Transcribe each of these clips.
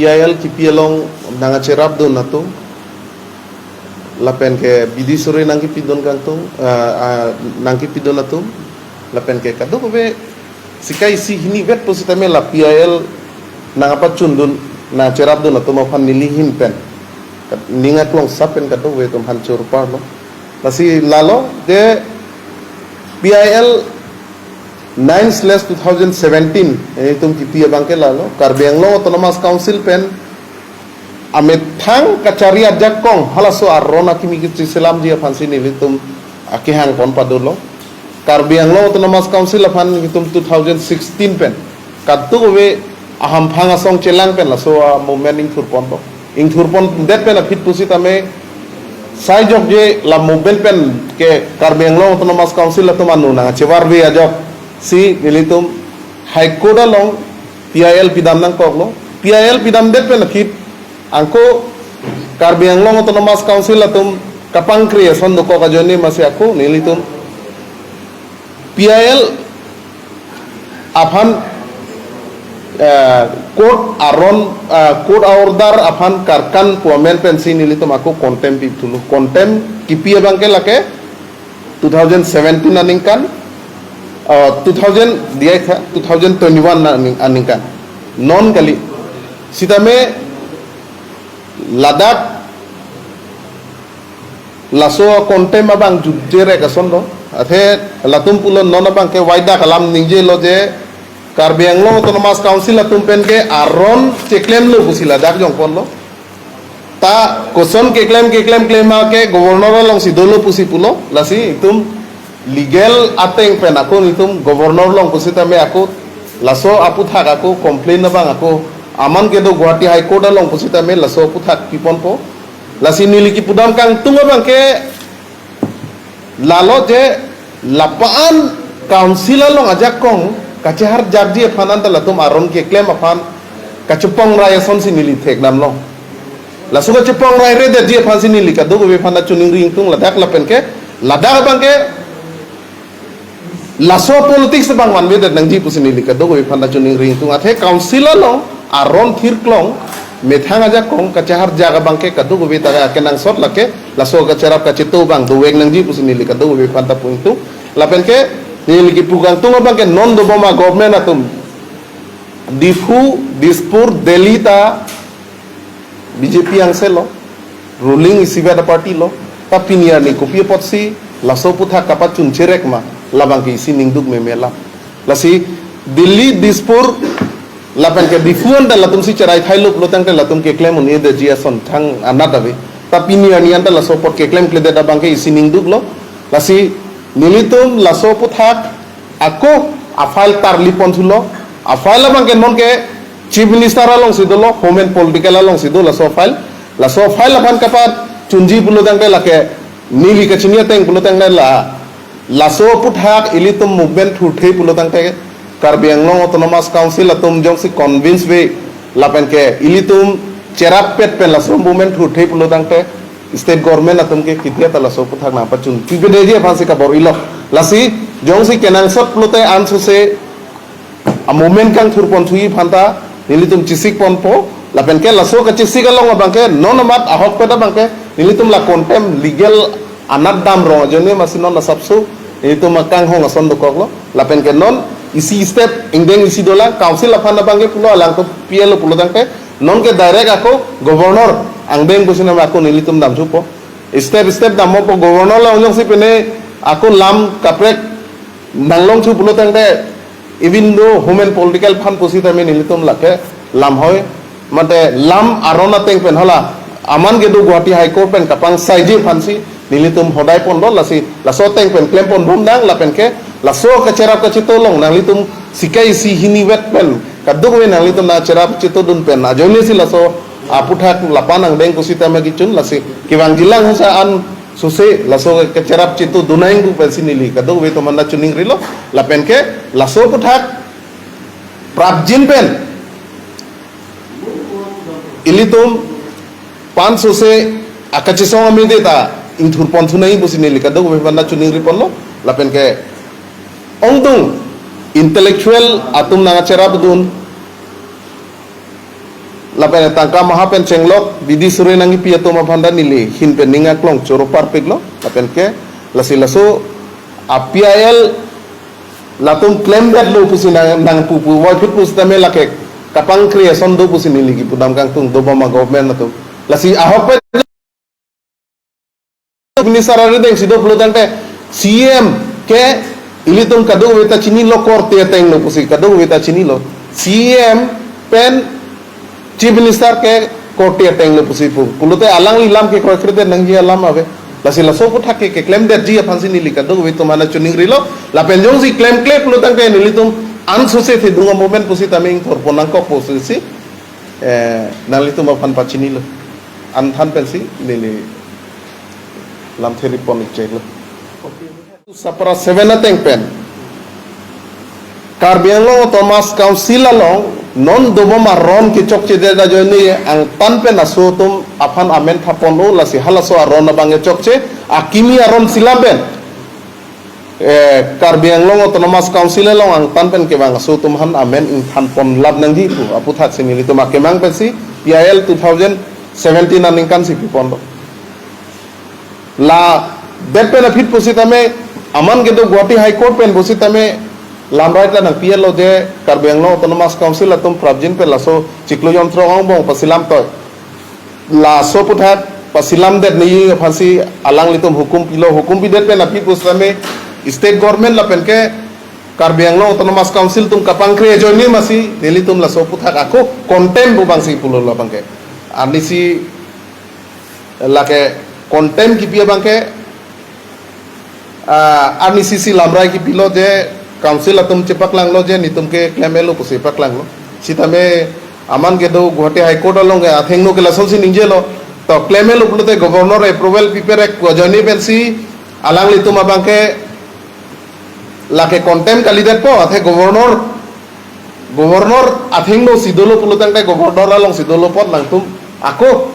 PIL kipialong nanga cerap do nato lapen ke bidi sore nangki pidon kangtung nangki pidon natum lapen ke kado be sikai si hini vet positame la PIL nanga pacundun na cerap do nato mafan nilihin pen ninga tuang sapen kado be tum hancur parlo lasi lalo de PIL 9/2017 ini tum kipia bangke lalo Karbianglo Autonomous Council pen amethang kacari ajak kong halaso arrona kimi kitri selam dia fansi nili tum akihang kon padolo Karbianglo Autonomous Council afan hitum 2016 pen katu we aham phanga song chelang pen laso movement ing thurpon det pen afit pusit ame sai jok je la movement pen ke Karbianglo Autonomous Council atum anu na chewar be ajok si nilitum high court along PIL pidam nang koklo PIL pidam det pen akit angko Karbianglo Autonomous Council atum kapang creation do ko kajoni masih aku nilitum PIL afan court aron court order afan karkan puamen pensi nilitum aku contempt dulu contempt kipia bangke lake 2017 aningkan 2000 dia था 2021 aningkan non kali sitame ladak laso kontem abang jujere kasondo athe latum pulon non abang ke waida kalam ningje lo je Karbianglo Autonomous Council latum pen ke aron ceklem lo pusila dak jong pon lo ta koson ke claim ke governor long sidolo pusi pulo lasi itum legal ateng pen aku nitum governor long pusitame aku laso apu thak aku complain na bang aku aman ke do Guwahati High Court long pusitame laso apu thak pipon po lasi niliki pudam kang tunga bang ke lalo je lapaan council long ajak kong kacehar jarji afanan ta latum aron ke claim afan kachupong raya son si nili thek dam long laso kachupong raya re de je afan si nili ka do be phana chuning ring tung ladak lapen ke ladak bang ke laso politics bang man beda nang ji pusin nili ka dogo phanda chuning ring tung athe council lo aron thir klong methang aja kong kachahar jaga bangke ka dogo be taga kenang sot lake laso ka charap ka chitu bang do weng nang ji pusin nili ka dogo be phanda puntu lapen ke nili ki pugang tung bang ke non do boma government atum dispur delhi ta BJP yang selo ruling isibada party lo tapi niya ni kopi potsi laso putha kapat chun cherek ma labang ki sining duk memela lasi Delhi Dispur lapan ke difuan da latum si cerai thailuk lotang te latum ke claim ni de jia son thang anadabe tapi ni ani anda la support ke claim kle da bang ke sining duk lo lasi nilitum la support hak ako afail tar lipon thulo afail bang ke non ke chief minister along sidolo home and political along sidolo so file lapan kapat chunji pulotang te la ke nili kachinia teng pulotang la laso puthak ilitum movement thurthei pulotang te Karbianglo Autonomous Council atum jong si convince we lapen ke ilitum cerap pet pen laso movement thurthei pulotang te state government atum ke kitia ta laso puthak na pachun pibede je phansi ka bor ilo lasi jong si kenang sot pulote ansu se a movement kang thurpon thui phanta ilitum chisik ponpo lapen ke laso ka chisik along bangke non mat ahok peda bangke ilitum la contem legal anat dam ro jone masinon na sabsu itu makang hong ason do koklo lapen ke non isi step ingdeng isi dola council afan bangke pulo alang to PIL pulo tangke non ke direct ako governor angbeng busina ako nilitum dam supo step dam po governor la onyong si pene ako lam kaprek nanglong chu pulo tangke even though home and political fan posita me nilitum lake lam hoy mate lam arona teng pen hola aman ge do Guwahati High Court pen kapang saiji fansi nilitum hodai pon lo laso teng pen claim pon bom dang lapen ke laso ka cerap ka citolong nang litum sikai si hini wet pen kaduk we nang litum na cerap citodun pen na joni si laso aputhak lapanang beng kusita magicun lasi kiwang jilang sa an suse laso ka cerap citu dunaing ku pen sinili kaduk we to manna chuning rilo lapen ke laso puthak prabjin pen ilitum pan suse akachisong amide ta inthur pontu nai busini lika do be banda chuning ripon lo lapen ke ongtung intellectual atum nanga cerap dun lapen tangka maha pen cenglok bidi sure nangi piato mapanda nili hin pen ninga klong coro parpek lo lapen ke lasi laso apiael latung klaim dat lo pusi nang pupu wai put pusi tame lake kapang creation do pusi nili ki pudam kang tung do bama government na to lasi ahok pe ini sarare deng sido pulutan pe CM ke ili tung kadu weta chini lo korte teng lo pusi kadu weta chini lo CM pen Chief Minister ke korte teng lo pusi pu pulute alang ilam ke korte nangji alam ave lasi laso puthak ke claim that ji apansi nili kadu weta mana chuning rilo la penjong si claim pulutan ke nili tum an sose the dunga moment pusi taming for ponangkok pusi si nali tum apan pachini lo an than pensi nili lam theri pon check lo sapra 7 ateng pen Karbianglong Thomas Council along non doboma ron ki chok che da joni ang pan pen aso tum apan amen thapon lo lasi halaso aron bange chok che akimi aron silaben Karbianglong Thomas Council along ang pan pen ke bang aso tum han amen in than pon lab nang hi pu apu that sinili tum akemang pen si PIL 2017 aning kan si pon la bet pen afit positame aman ke do Guwahati High Court pen positame lambai ta nang PLO je Karbianglong Autonomous Council atum prabjin pe laso ciklo yontro ong bong pasilam to laso puthat pasilam det ni phansi alang litum hukum pilo hukum bidet pe napi positame state government la pen ke Karbianglong Autonomous Council tum kapang kre joni masi deli tum laso puthat ako contempt bu bangsi pulo la bangke anisi lake contempt ki pia bangke RNCC lamrai ki pilo je council atum cepak lang lo je nitum ke claim elo ko sepak lang lo sitame aman ke do Guwahati High Court along ke atheng no ke lason si ninje lo to claim elo pulote governor approval prepare ko joni pensi alang litum abang ke lake contempt kalidat po athe governor atheng no sidolo pulotang te governor along sidolo pot lang tum ako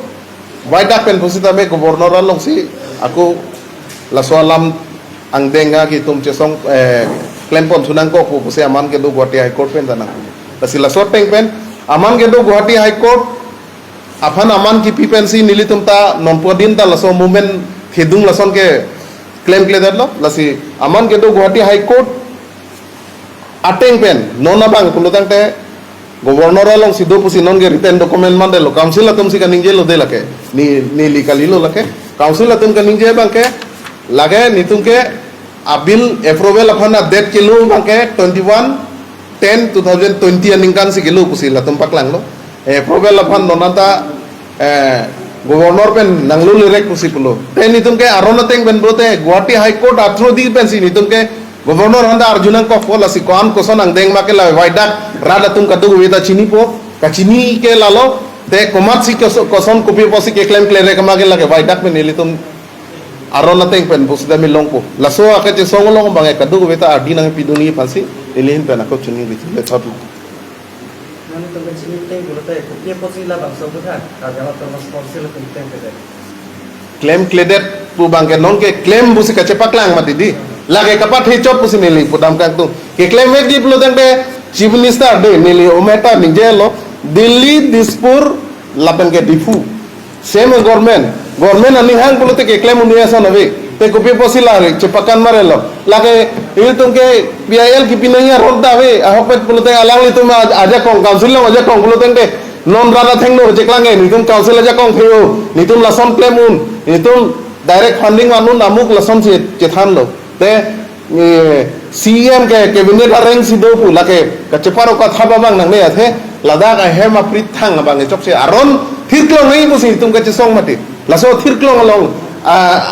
waida pen positame governor along si ako laso alam ang denga ki tum chesong claim pon sunang ko pu se aman ke do Guwahati High Court pen dana tasila sot peng pen aman ke do Guwahati High Court afan aman ki pipen si nilitum ta non podin ta laso movement thedung lason ke claim clear lo lasi aman ke do Guwahati High Court ateng pen non abang pulutang te governor along sido pusi non ke written document mande lo council atum si kaning je lo de lake ni likali lo lake council atum kaning je bang ke lage nitum ke abil approval apana date kilo bangke 21/10/2020 aningkan si kilo pusi la tempat lang lo approval apan nonata governor pen nanglu lirek pusi pulo ten nitum ke arona teng ben brote Guwahati High Court atro di pen si nitum ke governor handa arjunan ko fola si kon koson ang deng make la waidak rada tum kadu weta chini po ka chini ke lalo te komat si koson kopi posi ke claim clear ke mage la ke waidak men nilitum aron na teng pen busda mi longpo laso akete songolong bangai kadu weta adi nang piduni pasi elihin pen ako chuni bitu le thatu mani to ben sini teng bulote kopia posi la bang so butha Karbianglong Autonomous Council tum teng pe claim cledet pu bangke non ke claim busi ka cepak lang matidi lage kapat he chop pusi nili pudam kang tu ke claim ek di pulo teng de Chief Minister de nili ometa ninjelo Delhi Dispur lapen ke difu same government aning hang pulote ke claim unia son ave te kopi posi la cepakan marelo lage itu ke PIL ki pinanya rodda ave ahopet pulote alang litum aja kong council lo aja kong pulote de non rada theng no jeklange nitum council aja kong theo nitum lason claim un nitum direct funding anun amuk lason chethan lo te CM ke cabinet arrange sido pu lake kacheparo ka thaba bang nang ne athe ladak a hema prit thang bang e chopse aron thirklong nei busi tum ka chesong mati laso thirklong along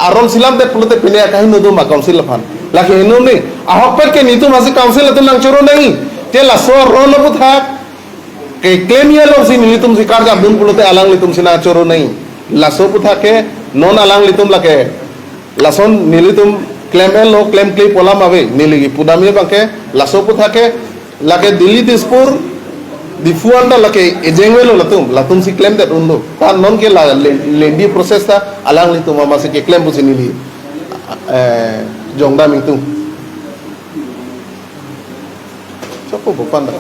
aron silam de pulote pine kahin no do ma council fan lake enu ne ahopet ke nitum asi council atum nang choro nei te laso ron bu thak ke claim ye lo si nitum si karja dun pulote alang litum sina choro nei laso bu thake non alang litum lake lason nilitum claim lo claim claim polam ave niligi pudamie bangke laso puthake lake Delhi Dispur difuanda lake ejengwelo latum si claim that undo ta non ke la lendi process ta alang litum mama se ke claim busi nili jongda mingtung chopo bopanda